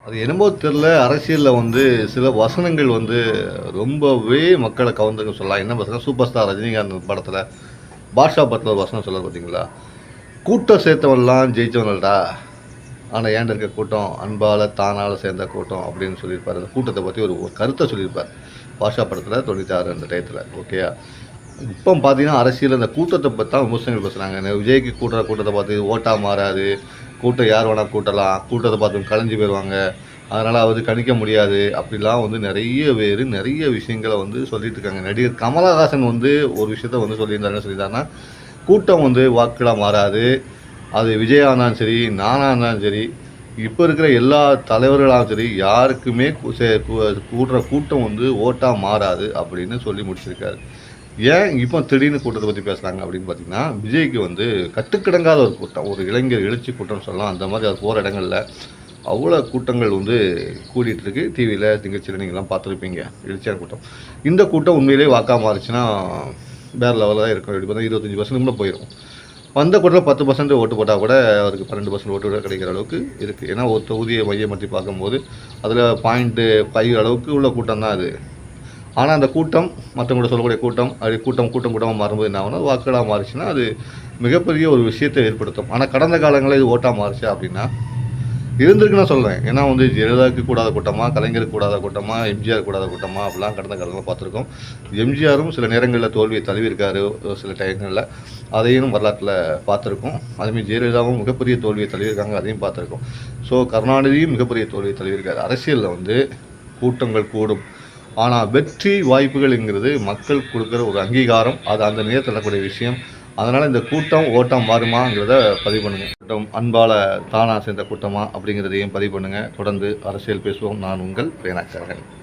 அது என்னமோ தெரியல. அரசியல்ல வந்து சில வசனங்கள் வந்து ரொம்பவே மக்கள கவர்ந்துருக்குன்னு சொல்லலாம். என்ன வசனம்? சூப்பர் ஸ்டார் ரஜினிகாந்த் படத்துல, பாட்ஷா படத்துல ஒரு வசனம் சொல்லுவாரு பார்த்தீங்களா? "கூட்டம் சேர்த்தவன்லாம் ஜெயிச்சவனல்டா. ஆனா ஏன்ட இருக்க கூட்டம் அன்பால, தானால சேர்ந்த கூட்டம்" அப்படின்னு சொல்லியிருப்பாரு. அந்த கூட்டத்த பத்தி ஒரு ஒரு கருத்த சொல்லியிருப்பாரு. பாட்ஷா படத்துல 96 அந்த டயத்துல. ஓகேயா? இப்போ பார்த்தீங்கன்னா, அரசியல் அந்த கூட்டத்த பத்தி தான் விமர்சனங்கள் பேசுறாங்க. விஜய்க்கு கூட்டுற கூட்டத்த பார்த்து ஓட்டா மாறாது. கூட்டம் யார் வேணா கூட்டலாம். கூட்டத்த பார்த்து கலைஞ்சு போயிருவாங்க. அதனால வந்து கணிக்க முடியாது. அப்படிலாம் வந்து நெறைய பேரு நெறைய விஷயங்கள வந்து சொல்லிட்டு இருக்காங்க. நடிகர் கமலஹாசன் வந்து ஒரு விஷயத்த வந்து சொல்லியிருந்தாரு. என்ன சொல்லியிருந்தாருன்னா, கூட்டம் வந்து வாக்குகளா மாறாது. அது விஜயா இருந்தாலும் சரி, நானா இருந்தாலும் சரி, இப்ப இருக்கிற எல்லா தலைவர்களாலும் சரி, யாருக்குமே கூடுற கூட்டம் வந்து ஓட்டா மாறாது அப்படின்னு சொல்லி முடிச்சிருக்காரு. ஏன் இப்போ திடீர்னு கூட்டத்த பத்தி பேசுறாங்க அப்படின்னு பார்த்தீங்கன்னா, விஜய்க்கு வந்து கட்டுக்கடங்காத ஒரு கூட்டம். ஒரு இளைஞர் எழுச்சி கூட்டம்னு சொல்லலாம். அந்த மாதிரி அவர் போற இடங்கள்ல அவ்வளோ கூட்டங்கள் வந்து கூடிட்டு இருக்கு. டிவியில, நிகழ்ச்சியில நீங்கலாம் பார்த்துருப்பீங்க. எழுச்சியான கூட்டம். இந்த கூட்டம் உண்மையிலேயே வாக்கா மாறுச்சுன்னா, வேற லெவல்ல தான் இருக்கும். எப்படி பார்த்தா 25% கூட போயிரும். வந்த கூட்டத்தில 10% ஓட்டு போட்டா கூட அவருக்கு 12% ஓட்டு கூட கிடைக்கிற அளவுக்கு இருக்கு. ஏன்னா, ஒரு தொகுதிய மையப்படுத்தி பார்க்கும்போது, அதில 0.5 அளவுக்கு உள்ள கூட்டம் தான் அது. ஆனா, அந்த கூட்டம் மத்தவங்க கூட சொல்லக்கூடிய கூட்டம், அது கூட்டமா மாறும்போது என்ன ஆகும்னா, வாக்குகளா மாறுச்சுன்னா, அது மிகப்பெரிய ஒரு விஷயத்த ஏற்படுத்தும். ஆனா, கடந்த காலங்கள்ல இது ஓட்டா மாறுச்சா அப்படின்னா, இருந்திருக்குன்னு நான் சொல்றேன். ஏன்னா வந்து ஜெயலலிதாவுக்கு கூடாத கூட்டமா, கலைஞருக்கு கூடாத கூட்டமா, எம்ஜிஆர் கூடாத கூட்டமா அப்படிலாம் கடந்த காலங்கள்ல பார்த்துருக்கோம். எம்ஜிஆரும் சில நேரங்கள்ல தோல்விய தழுவியிருக்காரு ஒரு சில டயங்கள்ல. அதையும் வரலாற்றில பார்த்துருக்கோம். அதேமாரி ஜெயலலிதாவும் மிகப்பெரிய தோல்விய தழுவியிருக்காங்க. அதையும் பார்த்துருக்கோம். ஸோ கருணாநிதியும் மிகப்பெரிய தோல்விய தழுவியிருக்காரு. அரசியல்ல வந்து கூட்டங்கள் கூடும். ஆனா வெற்றி வாய்ப்புகள்ங்கிறது மக்கள் குடுக்குற ஒரு அங்கீகாரம். அது அந்த நேரத்துல நடக்கக்கூடிய விஷயம். அதனால இந்த கூட்டம், ஓட்டம் மாறுமாங்கிறத பதிவு பண்ணுங்க. கூட்டம் அன்பால தானா சேர்ந்த கூட்டமா அப்படிங்கிறதையும் பதிவு பண்ணுங்க. தொடர்ந்து அரசியல் பேசுவோம். நான் உங்கள் பேனாச்சரகன்.